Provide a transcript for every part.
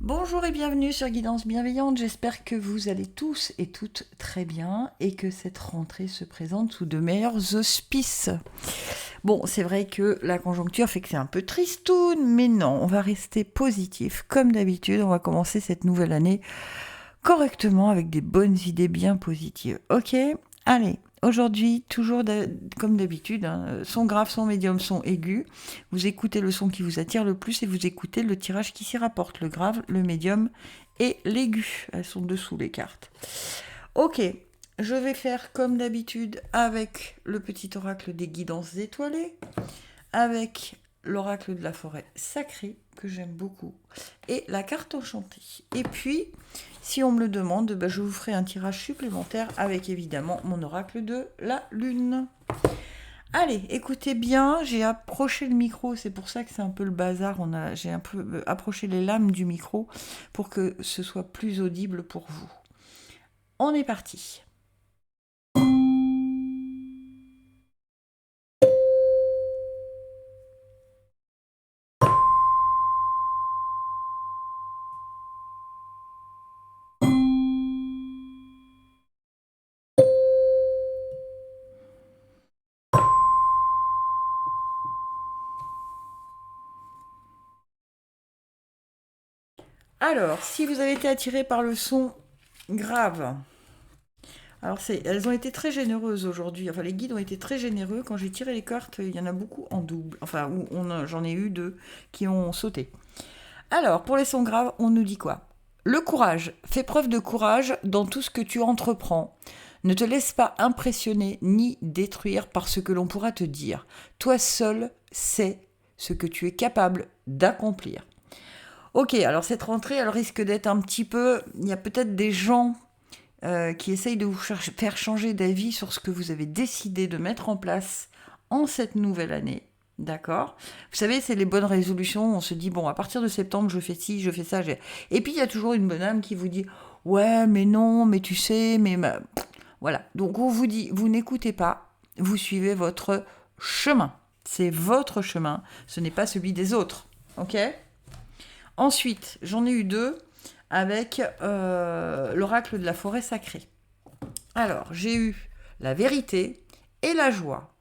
Bonjour et bienvenue sur Guidance Bienveillante, j'espère que vous allez tous et toutes très bien et que cette rentrée se présente sous de meilleurs auspices. Bon, c'est vrai que la conjoncture fait que c'est un peu tristoun, mais non, on va rester positif comme d'habitude, on va commencer cette nouvelle année correctement avec des bonnes idées bien positives. Ok, allez. Aujourd'hui, toujours comme d'habitude, son grave, son médium, son aigu. Vous écoutez le son qui vous attire le plus et vous écoutez le tirage qui s'y rapporte, le grave, le médium et l'aigu. Elles sont dessous les cartes. Ok, je vais faire comme d'habitude avec le petit oracle des guidances étoilées, avec l'oracle de la forêt sacrée, que j'aime beaucoup, et la carte enchantée. Et puis, si on me le demande, je vous ferai un tirage supplémentaire avec évidemment mon oracle de la lune. Allez, écoutez bien, j'ai approché le micro, c'est pour ça que c'est un peu le bazar, j'ai un peu approché les lames du micro pour que ce soit plus audible pour vous. On est parti. Alors, si vous avez été attiré par le son grave, alors elles ont été très généreuses aujourd'hui. Enfin, les guides ont été très généreux. Quand j'ai tiré les cartes, il y en a beaucoup en double. Enfin, j'en ai eu deux qui ont sauté. Alors, pour les sons graves, on nous dit quoi? Le courage. Fais preuve de courage dans tout ce que tu entreprends. Ne te laisse pas impressionner ni détruire par ce que l'on pourra te dire. Toi seul sais ce que tu es capable d'accomplir. Ok, alors cette rentrée, elle risque d'être un petit peu... Il y a peut-être des gens qui essaye de vous faire changer d'avis sur ce que vous avez décidé de mettre en place en cette nouvelle année. D'accord? Vous savez, c'est les bonnes résolutions. On se dit, bon, à partir de septembre, je fais ci, je fais ça. Et puis, il y a toujours une bonne âme qui vous dit, ouais, mais non, mais tu sais, mais... Voilà. Donc, on vous dit, vous n'écoutez pas, vous suivez votre chemin. C'est votre chemin, ce n'est pas celui des autres. Ok? Ensuite, j'en ai eu deux avec l'oracle de la forêt sacrée. Alors, j'ai eu la vérité et la joie.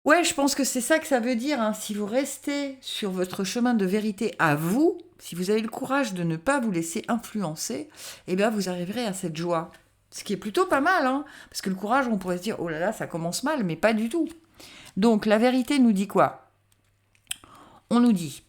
Ouais, je pense que c'est ça que ça veut dire. Hein. Si vous restez sur votre chemin de vérité à vous, si vous avez le courage de ne pas vous laisser influencer, eh bien, vous arriverez à cette joie. Ce qui est plutôt pas mal, hein, parce que le courage, on pourrait se dire, oh là là, ça commence mal, mais pas du tout. Donc, la vérité nous dit quoi? On nous dit,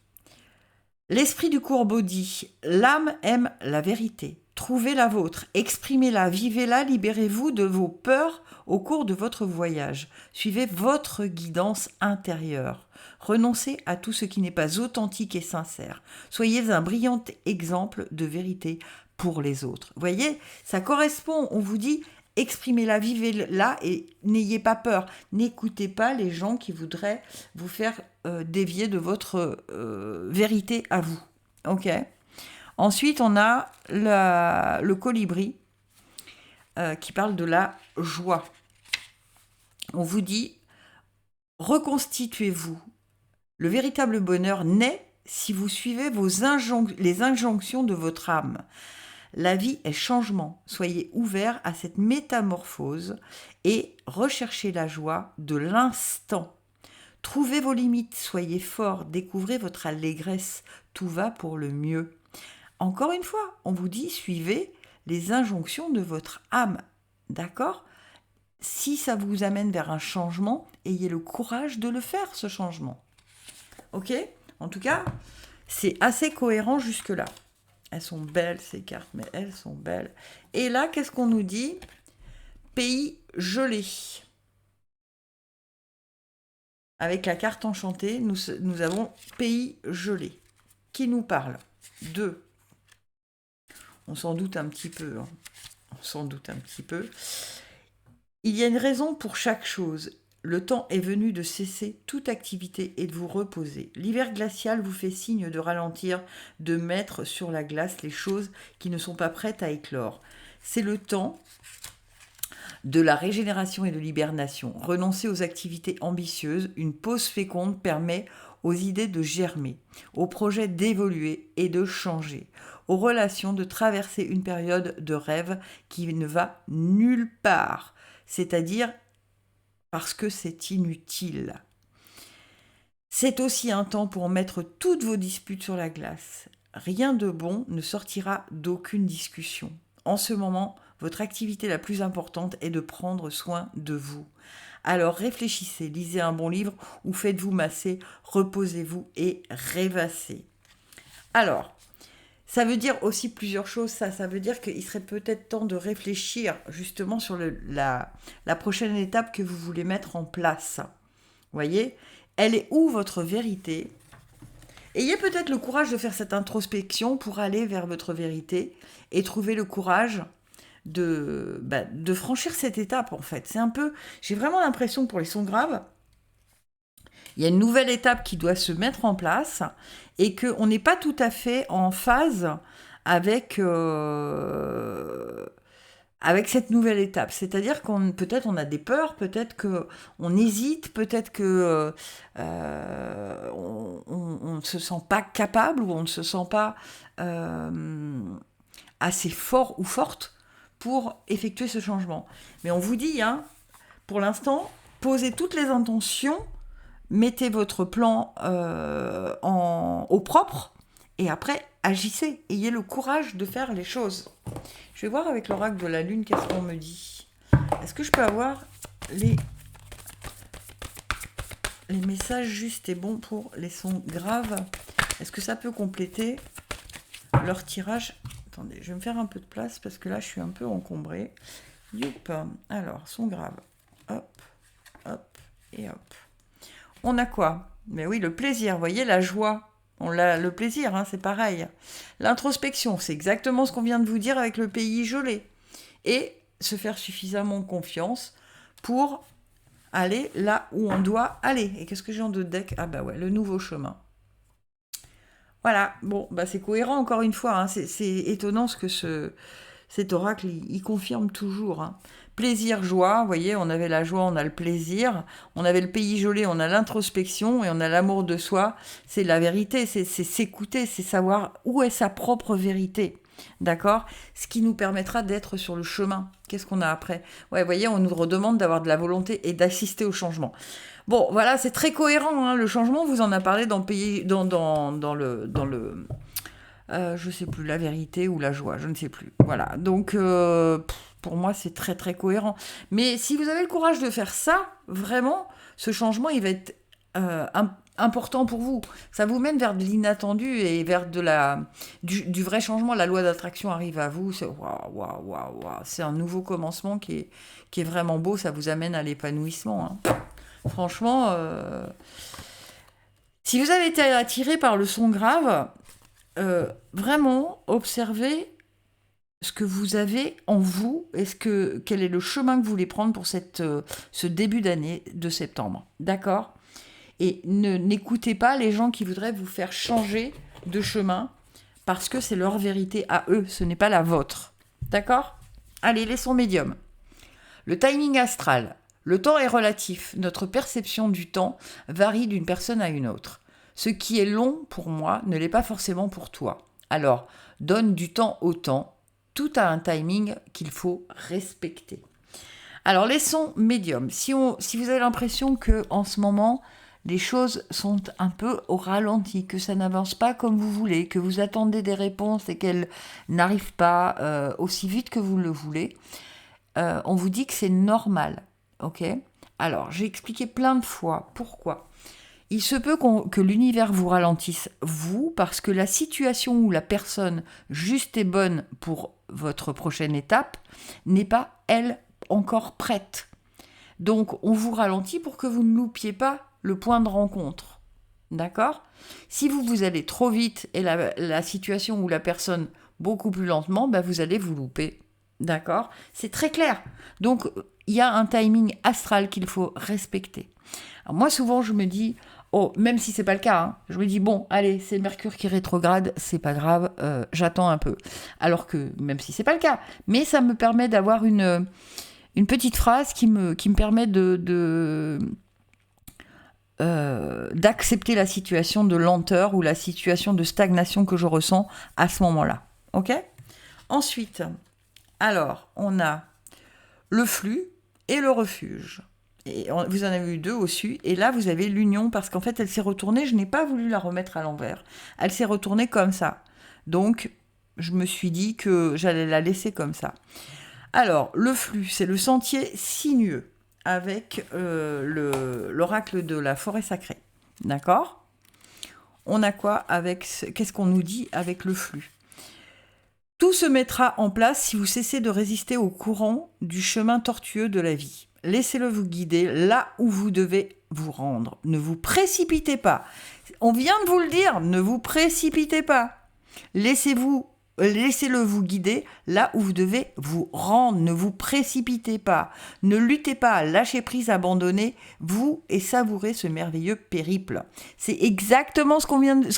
l'esprit du courbeau dit, l'âme aime la vérité. Trouvez la vôtre, exprimez-la, vivez-la, libérez-vous de vos peurs au cours de votre voyage. Suivez votre guidance intérieure. Renoncez à tout ce qui n'est pas authentique et sincère. Soyez un brillant exemple de vérité pour les autres. Vous voyez, ça correspond, on vous dit, exprimez-la, vivez-la et n'ayez pas peur. N'écoutez pas les gens qui voudraient vous faire dévier de votre vérité à vous. Ok ? Ensuite, on a le colibri qui parle de la joie. On vous dit, reconstituez-vous. Le véritable bonheur naît si vous suivez les injonctions de votre âme. La vie est changement. Soyez ouverts à cette métamorphose et recherchez la joie de l'instant. Trouvez vos limites, soyez forts, découvrez votre allégresse. Tout va pour le mieux. Encore une fois, on vous dit suivez les injonctions de votre âme. D'accord ? Si ça vous amène vers un changement, ayez le courage de le faire, ce changement. Ok ? En tout cas, c'est assez cohérent jusque-là. Elles sont belles, ces cartes, mais elles sont belles. Et là, qu'est-ce qu'on nous dit ? Pays gelé. Avec la carte enchantée, nous avons pays gelé. Qui nous parle de... On s'en doute un petit peu. Hein. On s'en doute un petit peu. Il y a une raison pour chaque chose. Le temps est venu de cesser toute activité et de vous reposer. L'hiver glacial vous fait signe de ralentir, de mettre sur la glace les choses qui ne sont pas prêtes à éclore. C'est le temps de la régénération et de l'hibernation. Renoncer aux activités ambitieuses, une pause féconde permet aux idées de germer, aux projets d'évoluer et de changer, aux relations de traverser une période de rêve qui ne va nulle part, c'est-à-dire parce que c'est inutile. C'est aussi un temps pour mettre toutes vos disputes sur la glace. Rien de bon ne sortira d'aucune discussion. En ce moment, votre activité la plus importante est de prendre soin de vous. Alors réfléchissez, lisez un bon livre ou faites-vous masser, reposez-vous et rêvassez. Alors, ça veut dire aussi plusieurs choses. Ça veut dire qu'il serait peut-être temps de réfléchir justement sur la prochaine étape que vous voulez mettre en place. Vous voyez ? Elle est où votre vérité ? Ayez peut-être le courage de faire cette introspection pour aller vers votre vérité et trouver le courage de franchir cette étape en fait. C'est un peu, j'ai vraiment l'impression pour les sons graves, il y a une nouvelle étape qui doit se mettre en place et qu'on n'est pas tout à fait en phase avec cette nouvelle étape. C'est-à-dire peut-être on a des peurs, peut-être qu'on hésite, peut-être qu'on ne se sent pas capable ou on ne se sent pas assez fort ou forte pour effectuer ce changement. Mais on vous dit, pour l'instant, posez toutes les intentions, mettez votre plan au propre et après, agissez. Ayez le courage de faire les choses. Je vais voir avec l'oracle de la lune qu'est-ce qu'on me dit. Est-ce que je peux avoir les messages justes et bons pour les sons graves ? Est-ce que ça peut compléter leur tirage ? Attendez, je vais me faire un peu de place parce que là, je suis un peu encombrée. Youp. Alors, son grave. Hop, hop et hop. On a quoi ? Mais oui, le plaisir, vous voyez, la joie. On a le plaisir, c'est pareil. L'introspection, c'est exactement ce qu'on vient de vous dire avec le pays gelé. Et se faire suffisamment confiance pour aller là où on doit aller. Et qu'est-ce que j'ai en deux deck ? Ah bah ouais, le nouveau chemin. Voilà, bon, c'est cohérent encore une fois. C'est étonnant ce que cet oracle, il confirme toujours. Plaisir, joie, vous voyez, on avait la joie, on a le plaisir. On avait le pays gelé, on a l'introspection et on a l'amour de soi. C'est la vérité, c'est s'écouter, c'est savoir où est sa propre vérité. D'accord ? Ce qui nous permettra d'être sur le chemin. Qu'est-ce qu'on a après ? Ouais, vous voyez, on nous redemande d'avoir de la volonté et d'assister au changement. Bon, voilà, c'est très cohérent. Le changement, vous en a parlé dans le je sais plus, la vérité ou la joie, je ne sais plus. Voilà, donc pour moi, c'est très très cohérent. Mais si vous avez le courage de faire ça, vraiment, ce changement, il va être important pour vous. Ça vous mène vers de l'inattendu et vers du vrai changement. La loi d'attraction arrive à vous. C'est waouh. C'est un nouveau commencement qui est vraiment beau. Ça vous amène à l'épanouissement. Franchement, si vous avez été attiré par le son grave, vraiment observez ce que vous avez en vous et quel est le chemin que vous voulez prendre pour ce début d'année de septembre. D'accord ? Et n'écoutez pas les gens qui voudraient vous faire changer de chemin parce que c'est leur vérité à eux, ce n'est pas la vôtre. D'accord ? Allez, les sons médiums. Le timing astral. Le temps est relatif. Notre perception du temps varie d'une personne à une autre. Ce qui est long pour moi ne l'est pas forcément pour toi. Alors, donne du temps au temps. Tout a un timing qu'il faut respecter. Alors, les sons médiums. Si vous avez l'impression que en ce moment, les choses sont un peu au ralenti, que ça n'avance pas comme vous voulez, que vous attendez des réponses et qu'elles n'arrivent pas aussi vite que vous le voulez, on vous dit que c'est normal. Ok ? Alors, j'ai expliqué plein de fois pourquoi. Il se peut que l'univers vous ralentisse, vous, parce que la situation ou la personne juste et bonne pour votre prochaine étape n'est pas, elle, encore prête. Donc, on vous ralentit pour que vous ne loupiez pas le point de rencontre. D'accord ? Si vous allez trop vite et la situation ou la personne beaucoup plus lentement, vous allez vous louper. D'accord ? C'est très clair. Donc, il y a un timing astral qu'il faut respecter. Alors moi, souvent, je me dis, même si c'est pas le cas, je me dis, bon, allez, c'est Mercure qui rétrograde, c'est pas grave, j'attends un peu. Alors que, même si c'est pas le cas, mais ça me permet d'avoir une petite phrase qui me permet de d'accepter la situation de lenteur ou la situation de stagnation que je ressens à ce moment-là. Ok ? Ensuite, alors, on a le flux et le refuge. Et vous en avez eu 2 au-dessus. Et là, vous avez l'union parce qu'en fait, elle s'est retournée. Je n'ai pas voulu la remettre à l'envers. Elle s'est retournée comme ça. Donc, je me suis dit que j'allais la laisser comme ça. Alors, le flux, c'est le sentier sinueux avec l'oracle de la forêt sacrée. D'accord ? On a quoi avec... Qu'est-ce qu'on nous dit avec le flux ? Tout se mettra en place si vous cessez de résister au courant du chemin tortueux de la vie. Laissez-le vous guider là où vous devez vous rendre. Ne vous précipitez pas. On vient de vous le dire, ne vous précipitez pas. Laissez-le vous guider là où vous devez vous rendre. Ne vous précipitez pas. Ne luttez pas, lâchez prise, abandonnez-vous et savourez ce merveilleux périple. C'est exactement ce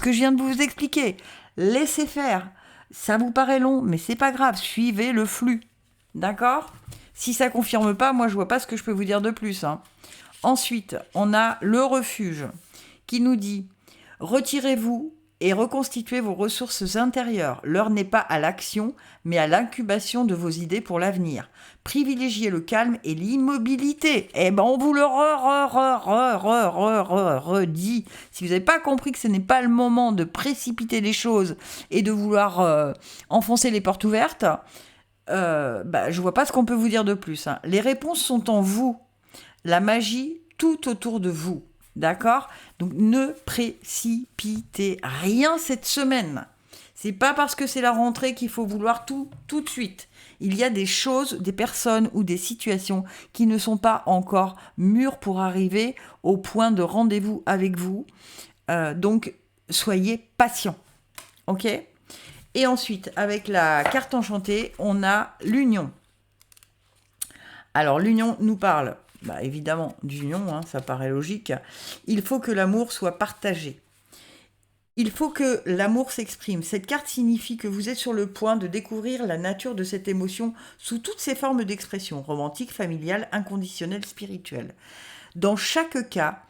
que je viens de vous expliquer. Laissez faire. Ça vous paraît long, mais c'est pas grave. Suivez le flux. D'accord ? Si ça confirme pas, moi je vois pas ce que je peux vous dire de plus. Ensuite, on a le refuge qui nous dit « Retirez-vous et reconstituez vos ressources intérieures. L'heure n'est pas à l'action, mais à l'incubation de vos idées pour l'avenir. Privilégiez le calme et l'immobilité. » Eh ben, on vous le redit. Si vous n'avez pas compris que ce n'est pas le moment de précipiter les choses et de vouloir enfoncer les portes ouvertes, je vois pas ce qu'on peut vous dire de plus. Les réponses sont en vous. La magie tout autour de vous. D'accord ? Donc, ne précipitez rien cette semaine. C'est pas parce que c'est la rentrée qu'il faut vouloir tout de suite. Il y a des choses, des personnes ou des situations qui ne sont pas encore mûres pour arriver au point de rendez-vous avec vous. Donc, soyez patients. Ok ? Et ensuite, avec la carte enchantée, on a l'union. Alors, l'union nous parle... évidemment, d'union, ça paraît logique. Il faut que l'amour soit partagé. Il faut que l'amour s'exprime. Cette carte signifie que vous êtes sur le point de découvrir la nature de cette émotion sous toutes ses formes d'expression, romantique, familiale, inconditionnelle, spirituelle. Dans chaque cas,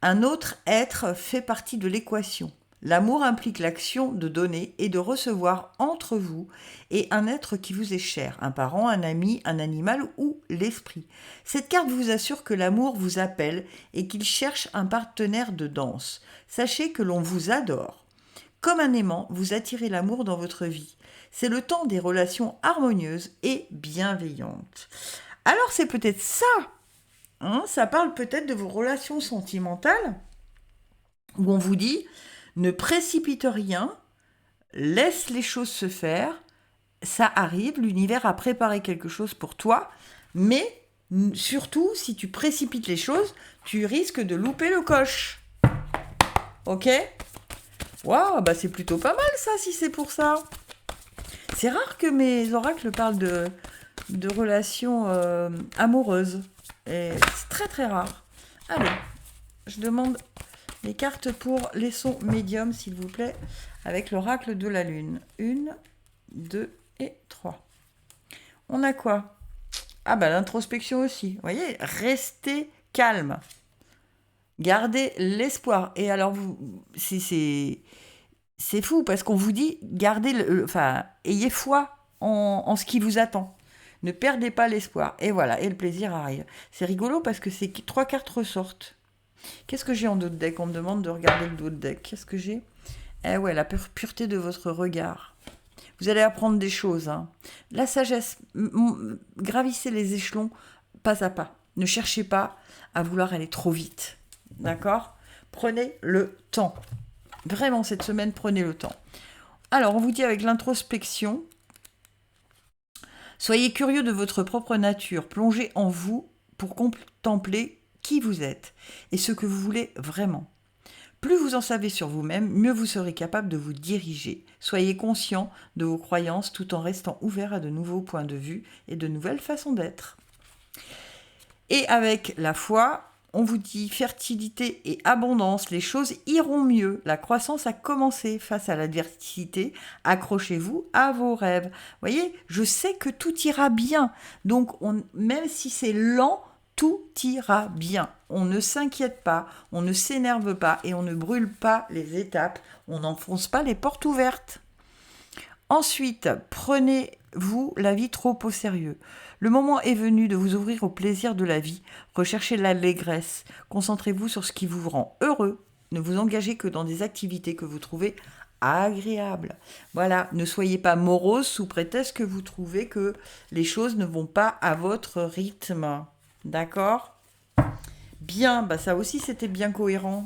un autre être fait partie de l'équation. L'amour implique l'action de donner et de recevoir entre vous et un être qui vous est cher, un parent, un ami, un animal ou l'esprit. Cette carte vous assure que l'amour vous appelle et qu'il cherche un partenaire de danse. Sachez que l'on vous adore. Comme un aimant, vous attirez l'amour dans votre vie. C'est le temps des relations harmonieuses et bienveillantes. Alors c'est peut-être ça, ça parle peut-être de vos relations sentimentales, où on vous dit... Ne précipite rien, laisse les choses se faire, ça arrive, l'univers a préparé quelque chose pour toi, mais surtout, si tu précipites les choses, tu risques de louper le coche. Ok ? Waouh, c'est plutôt pas mal ça, si c'est pour ça. C'est rare que mes oracles parlent de relations amoureuses. Et c'est très très rare. Allez, je demande... les cartes pour les sons médiums, s'il vous plaît, avec l'oracle de la lune. 1, 2 et 3. On a quoi ? L'introspection aussi. Vous voyez, restez calme. Gardez l'espoir. Et alors, c'est fou, parce qu'on vous dit, ayez foi en ce qui vous attend. Ne perdez pas l'espoir. Et voilà, et le plaisir arrive. C'est rigolo, parce que ces 3 cartes ressortent. Qu'est-ce que j'ai en dos de deck ? On me demande de regarder le dos de deck. Qu'est-ce que j'ai ? La pureté de votre regard. Vous allez apprendre des choses. La sagesse. Gravissez les échelons pas à pas. Ne cherchez pas à vouloir aller trop vite. D'accord ? Prenez le temps. Vraiment, cette semaine, prenez le temps. Alors, on vous dit avec l'introspection, soyez curieux de votre propre nature. Plongez en vous pour contempler qui vous êtes et ce que vous voulez vraiment. Plus vous en savez sur vous-même, mieux vous serez capable de vous diriger. Soyez conscient de vos croyances tout en restant ouvert à de nouveaux points de vue et de nouvelles façons d'être. Et avec la foi, on vous dit fertilité et abondance, les choses iront mieux. La croissance a commencé face à l'adversité. Accrochez-vous à vos rêves. Vous voyez, je sais que tout ira bien. Donc, même si c'est lent, tout ira bien. on ne s'inquiète pas, on ne s'énerve pas et on ne brûle pas les étapes, on n'enfonce pas les portes ouvertes. Ensuite, prenez-vous la vie trop au sérieux. Le moment est venu de vous ouvrir au plaisir de la vie, recherchez l'allégresse, concentrez-vous sur ce qui vous rend heureux, ne vous engagez que dans des activités que vous trouvez agréables. Voilà, ne soyez pas morose sous prétexte que vous trouvez que les choses ne vont pas à votre rythme. D'accord ? Bien, ça aussi c'était bien cohérent.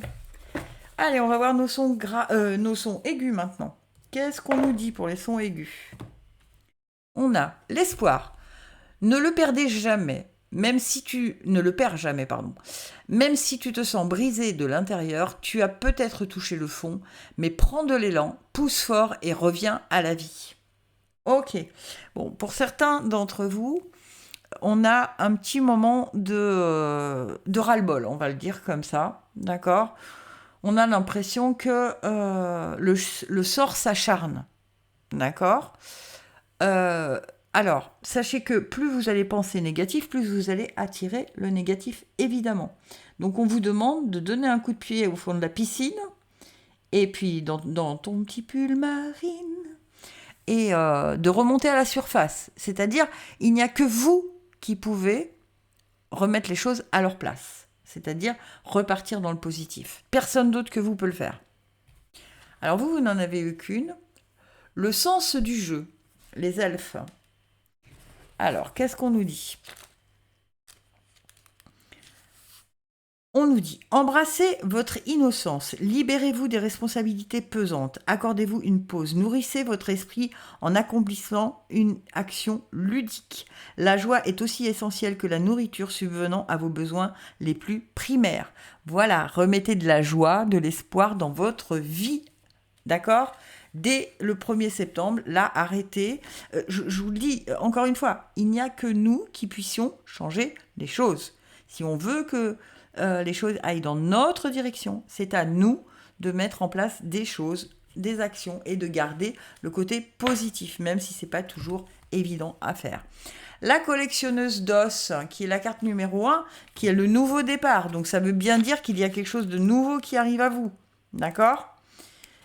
Allez, on va voir nos sons aigus maintenant. Qu'est-ce qu'on nous dit pour les sons aigus ? On a l'espoir. Ne le perdez jamais, même si tu ne le perds jamais, pardon. Même si tu te sens brisé de l'intérieur, tu as peut-être touché le fond, mais prends de l'élan, pousse fort et reviens à la vie. Ok. Bon, pour certains d'entre vous, on a un petit moment de ras-le-bol, on va le dire comme ça, d'accord ? On a l'impression que le sort s'acharne, d'accord ? Alors, sachez que plus vous allez penser négatif, plus vous allez attirer le négatif, évidemment. Donc, on vous demande de donner un coup de pied au fond de la piscine, et puis dans ton petit pull marine, et de remonter à la surface. C'est-à-dire, il n'y a que vous qui pouvez remettre les choses à leur place. C'est-à-dire repartir dans le positif. Personne d'autre que vous peut le faire. Alors vous n'en avez eu qu'une. Le sens du jeu, les elfes. Alors, qu'est-ce qu'on nous dit ? On nous dit, embrassez votre innocence, libérez-vous des responsabilités pesantes, accordez-vous une pause, nourrissez votre esprit en accomplissant une action ludique. La joie est aussi essentielle que la nourriture subvenant à vos besoins les plus primaires. Voilà, remettez de la joie, de l'espoir dans votre vie, d'accord ? Dès le 1er septembre, là, arrêtez. Je vous le dis, encore une fois, il n'y a que nous qui puissions changer les choses. Si on veut que les choses aillent dans notre direction, c'est à nous de mettre en place des choses, des actions et de garder le côté positif, même si ce n'est pas toujours évident à faire. La collectionneuse d'os, qui est la carte numéro 1, qui est le nouveau départ. Donc ça veut bien dire qu'il y a quelque chose de nouveau qui arrive à vous. D'accord ?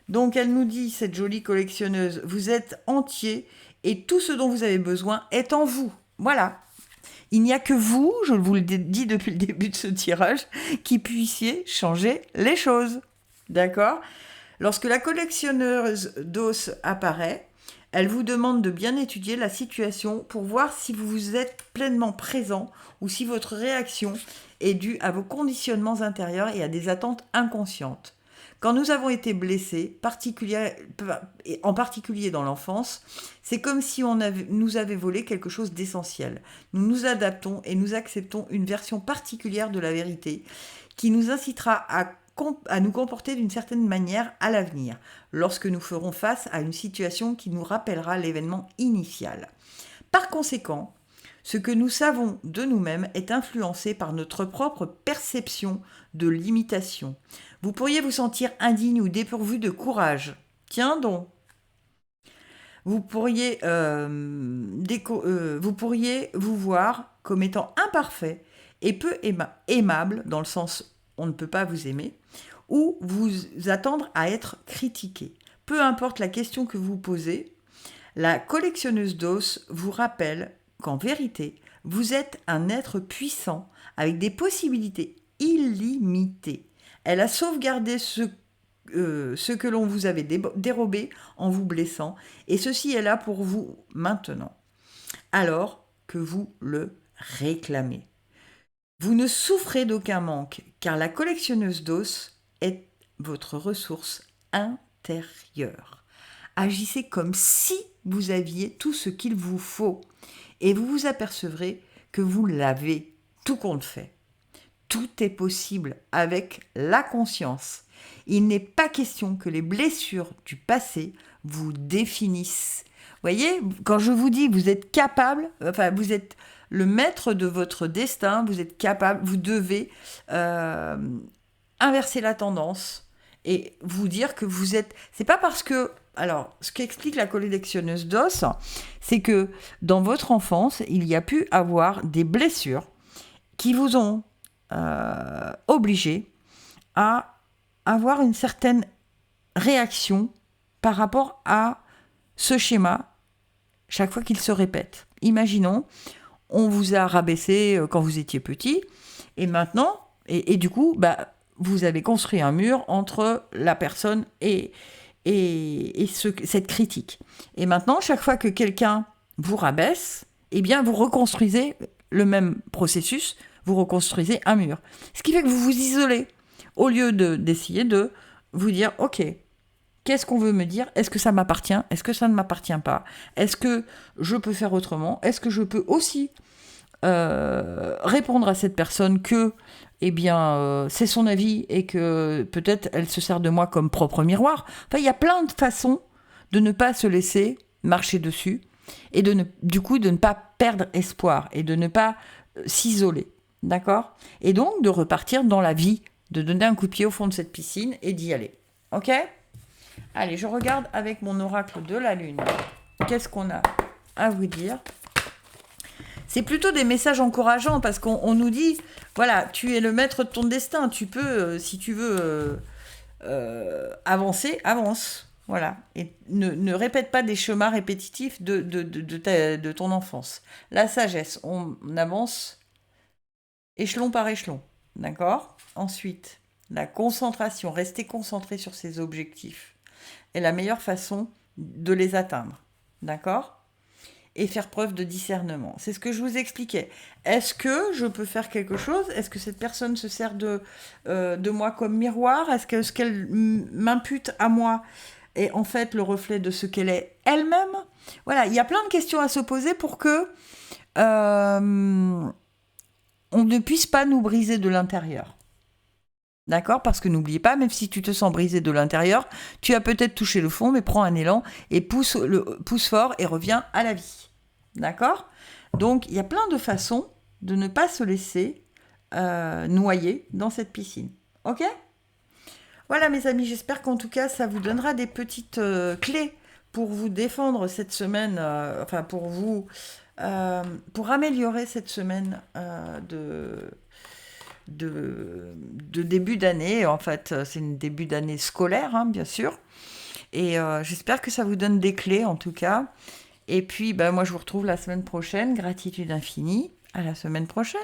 Donc elle nous dit, cette jolie collectionneuse, vous êtes entier et tout ce dont vous avez besoin est en vous. Voilà. Il n'y a que vous, je vous le dis depuis le début de ce tirage, qui puissiez changer les choses. D'accord ? Lorsque la collectionneuse d'os apparaît, elle vous demande de bien étudier la situation pour voir si vous êtes pleinement présent ou si votre réaction est due à vos conditionnements intérieurs et à des attentes inconscientes. Quand nous avons été blessés, en particulier dans l'enfance, c'est comme si nous avait volé quelque chose d'essentiel. Nous nous adaptons et nous acceptons une version particulière de la vérité qui nous incitera à nous comporter d'une certaine manière à l'avenir, lorsque nous ferons face à une situation qui nous rappellera l'événement initial. Par conséquent, ce que nous savons de nous-mêmes est influencé par notre propre perception de l'imitation. Vous pourriez vous sentir indigne ou dépourvu de courage. Tiens donc. Vous pourriez vous voir comme étant imparfait et peu aimable, dans le sens on ne peut pas vous aimer, ou vous attendre à être critiqué. Peu importe la question que vous posez, la collectionneuse d'os vous rappelle qu'en vérité, vous êtes un être puissant avec des possibilités illimitées. Elle a sauvegardé ce que l'on vous avait dérobé en vous blessant, et ceci est là pour vous maintenant, alors que vous le réclamez. Vous ne souffrez d'aucun manque, car la collectionneuse d'os est votre ressource intérieure. Agissez comme si vous aviez tout ce qu'il vous faut, et vous vous apercevrez que vous l'avez, tout compte fait. Tout est possible avec la conscience. Il n'est pas question que les blessures du passé vous définissent. Voyez, quand je vous dis vous êtes capable, vous êtes le maître de votre destin, vous êtes capable, vous devez inverser la tendance et vous dire que vous êtes... C'est pas parce que... Alors, ce qu'explique la collectionneuse d'os, c'est que dans votre enfance, il y a pu avoir des blessures qui vous ont obligé à avoir une certaine réaction par rapport à ce schéma chaque fois qu'il se répète. Imaginons, on vous a rabaissé quand vous étiez petit, et maintenant, et du coup, vous avez construit un mur entre la personne et cette critique. Et maintenant, chaque fois que quelqu'un vous rabaisse, eh bien, vous reconstruisez le même processus, vous reconstruisez un mur. Ce qui fait que vous vous isolez, au lieu d'essayer de vous dire, ok, qu'est-ce qu'on veut me dire ? Est-ce que ça m'appartient ? Est-ce que ça ne m'appartient pas ? Est-ce que je peux faire autrement ? Est-ce que je peux aussi répondre à cette personne que c'est son avis et que peut-être elle se sert de moi comme propre miroir ? Enfin, il y a plein de façons de ne pas se laisser marcher dessus et du coup de ne pas perdre espoir et de ne pas s'isoler. D'accord ? Et donc de repartir dans la vie, de donner un coup de pied au fond de cette piscine et d'y aller. Ok ? Allez, je regarde avec mon oracle de la lune. Qu'est-ce qu'on a à vous dire ? C'est plutôt des messages encourageants parce qu'on nous dit, voilà, tu es le maître de ton destin. Tu peux, si tu veux avancer, avance. Voilà. Et ne répète pas des chemins répétitifs de ton enfance. La sagesse, on avance échelon par échelon. D'accord ? Ensuite, la concentration, rester concentré sur ses objectifs est la meilleure façon de les atteindre. D'accord ? Et faire preuve de discernement. C'est ce que je vous expliquais. Est-ce que je peux faire quelque chose ? Est-ce que cette personne se sert de moi comme miroir ? Est-ce que ce qu'elle m'impute à moi est en fait le reflet de ce qu'elle est elle-même ? Voilà, il y a plein de questions à se poser pour que on ne puisse pas nous briser de l'intérieur. D'accord ? Parce que n'oubliez pas, même si tu te sens brisé de l'intérieur, tu as peut-être touché le fond, mais prends un élan et pousse fort et reviens à la vie. D'accord ? Donc, il y a plein de façons de ne pas se laisser noyer dans cette piscine. Ok ? Voilà, mes amis, j'espère qu'en tout cas, ça vous donnera des petites clés pour vous défendre cette semaine, pour améliorer cette semaine de début d'année. En fait, c'est une début d'année scolaire, bien sûr. Et j'espère que ça vous donne des clés, en tout cas. Et puis, moi, je vous retrouve la semaine prochaine. Gratitude infinie. À la semaine prochaine.